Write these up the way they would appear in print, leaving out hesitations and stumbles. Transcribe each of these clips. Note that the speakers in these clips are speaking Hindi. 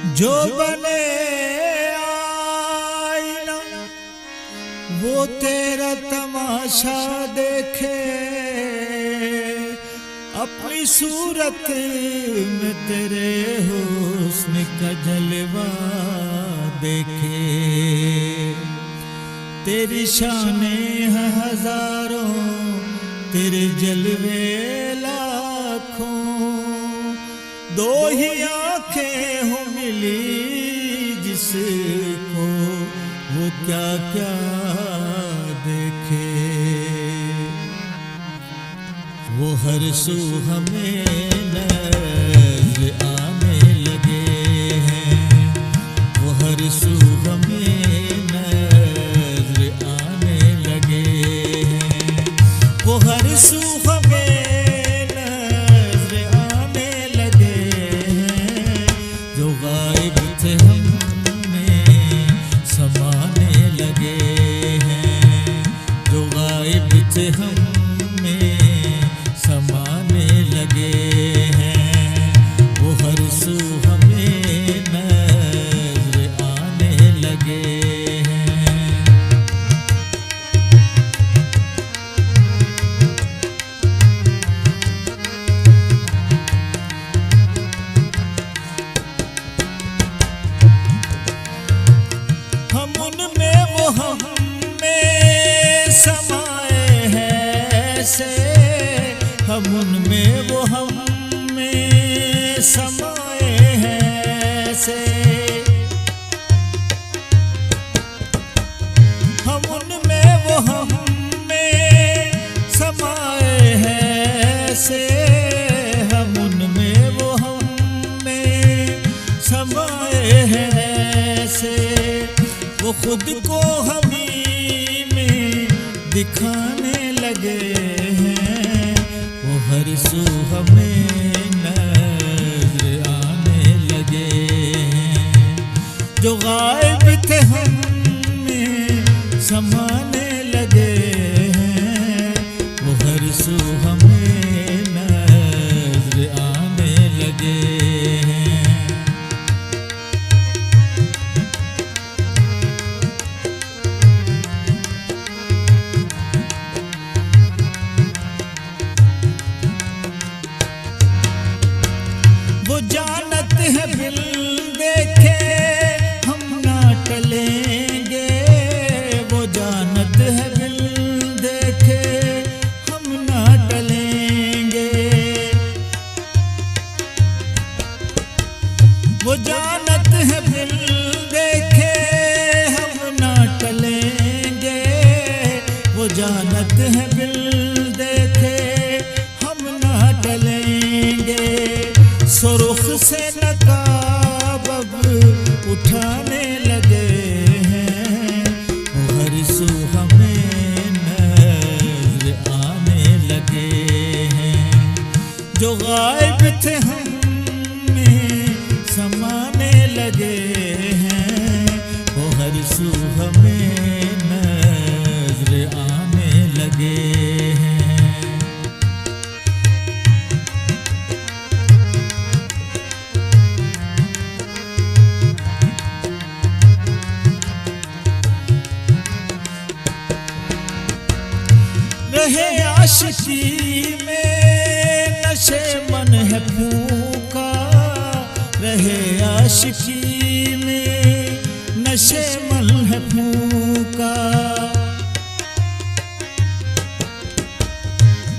जो बने आईना वो तेरा तमाशा देखे, अपनी सूरत में तेरे हुस्न का जलवा देखे। तेरी शाने है हजारों, तेरे जलवे लाखों, दो ही आंखें हो मिली जिसको वो क्या क्या देखे। वो हर सू हमें नज़र आने लगे हैं, वो हर सू हमें नज़र आने लगे हैं, वो हर सू हमें नज़र आने लगे हैं। जो गायब थे हमें समाने लगे हैं, जो गायब थे हमें समाने लगे हैं। वो हर सू हमें नज़र आने लगे हैं। हम उनमें वो हम में समाए हैं से, हम उनमें वो हम में समाए हैं से। हम उनमें वो हम में समाए हैं से, हम उनमें वो हम में समाए हैं से। वो खुद को हमी में दिखाने लगे हैं, वो हर सू हमें नज़र आने लगे हैं। जो गायब थे हमें समाने लगे हैं, वो हर सू हमें नज़र आने लगे हैं। वो जानत है बिल देखे हम ना टलेंगे, वो जानत है बिल देखे हम ना टलेंगे। वो जानत है बिल देखे हम ना टलेंगे, वो जानत है बिल देखे हम ना टलेंगे। सुरुख से नकाब अब उठाने लगे हैं, वो हर सू हमें नज़र आने लगे हैं। जो गायब थे हमें समाने लगे हैं, वो हर सू हमें नज़र आने लगे हैं। रहे आशिकी में नशे मन है फूका, रहे आशिकी में नशे मन है फूका।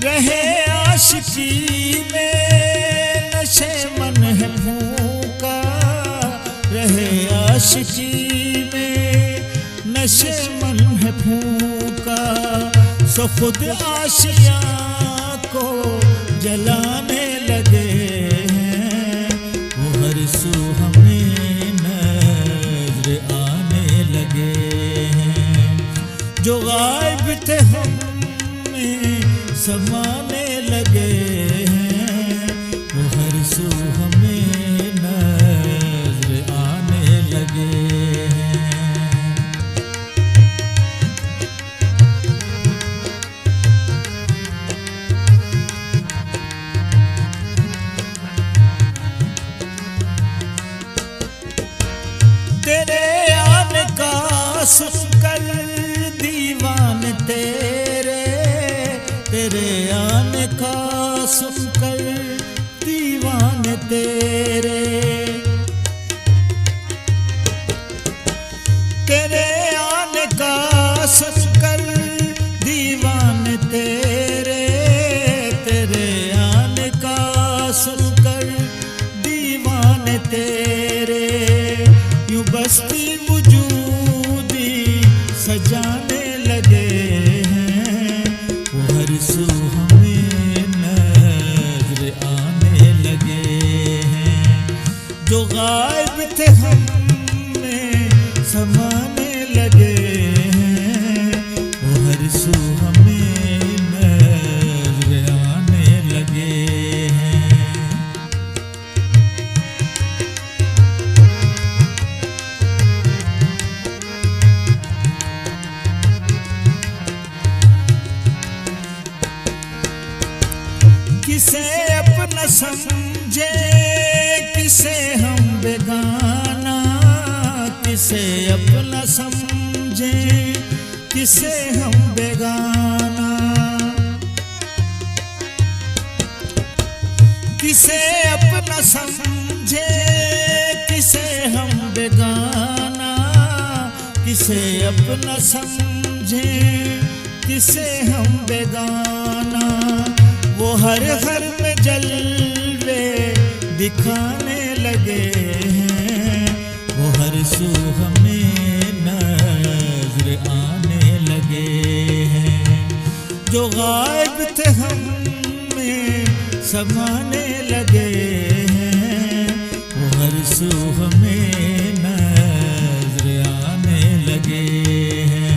रहे आशिकी में नशे मन है फूका, रहे आशिकी में नशे मन है फूका। सो खुद आशिया को जलाने लगे हैं, वो हर सू हमें नज़र आने लगे हैं। जो गायब थे हमें समाने लगे हैं, वो हर सू हमें नज़र आने लगे हैं। तेरे, तेरे आने का सुनकर दीवाने तेरे, तेरे आने का सुनकर दीवाने तेरे, यूं बस्ती वजूदी सजाने लगे हैं, वो हर सू हमें नजर आने लगे हैं, जो गायब थे हम में समाने लगे हैं, वो हर सू हमें नजर आने लगे हैं। किसे अपना समझे किसे हम बेगाना, किसे अपना समझे किसे हम बेगाना, किसे अपना समझे किसे हम बेगाना, किसे अपना समझे किसे हम बेगाना, वो हर घर में जलवे दिखाने लगे हैं, वो हर सू हमें नजर आने लगे हैं, जो गायब थे हम में समाने लगे हैं, वो हर सू हमें नजर आने लगे हैं।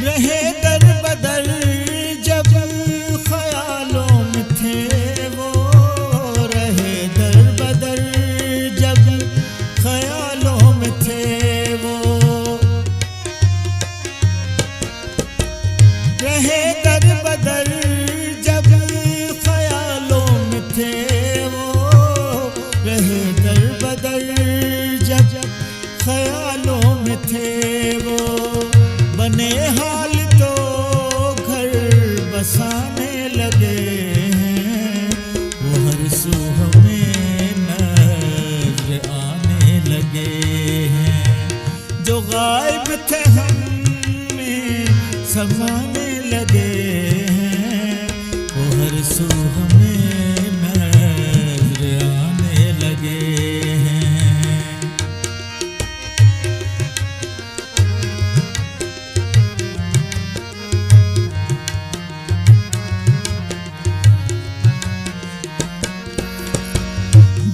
रहे दर बदर जब ख्यालों में थे वो, रहे दर बदर जब ख्यालों में थे वो, रहे दर बदर जब ख्यालों में थे वो, रहे दर बदर जब ख्यालों में थे वो, बने हाल तो घर बसाने लगे हैं, वो हर सू हमें नजर आने लगे हैं, जो गायब थे हम में समाने लगे हैं, वो हर सू हमें नजर आने लगे हैं।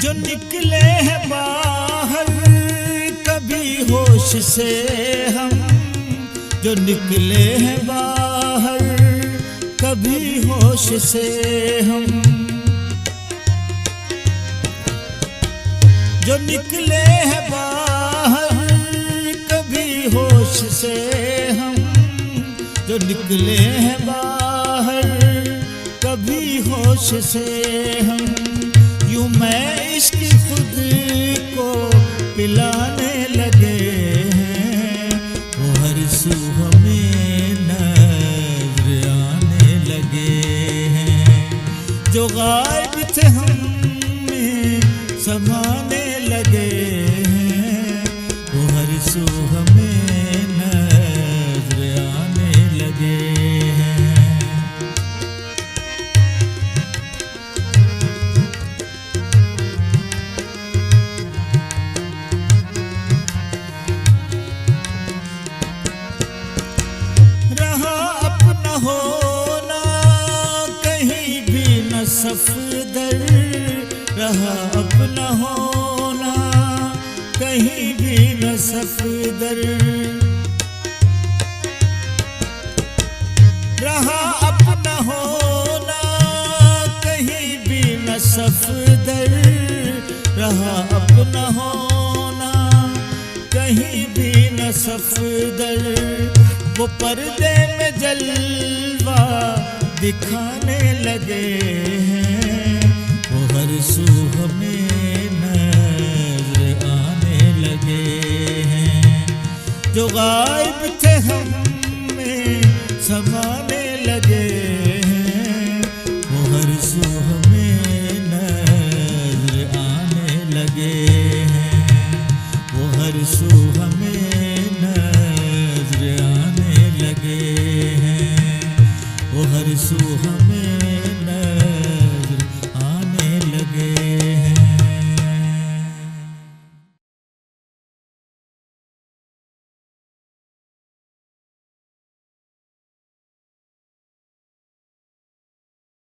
जो निकले हैं बाहर कभी होश से हम, जो निकले हैं बाहर कभी होश से हम, जो निकले हैं बाहर कभी होश से हम, जो निकले हैं बाहर कभी होश से हम, यूं मैं इश्क खुद को पिलाने लगे हैं, वो हर सू हमें नजर आने लगे हैं, जो गायब थे हम में समाने लगे हैं, वो हर सू हमें नजर आने लगे हैं। होना कहीं भी न सफदर, रहा अपना होना कहीं भी न सफदर, रहा अपना होना कहीं भी न सफदर, रहा अपना होना कहीं भी न सफदर, वो पर्दे में जलवा दिखाने लगे हैं, वो हर सू हमें नजर जो गायब थे हम में समाने लगे हैं, वो हर सू हमें नजर आने लगे हैं, वो हर सू हमें नजर आने लगे हैं, वो हर सू हमें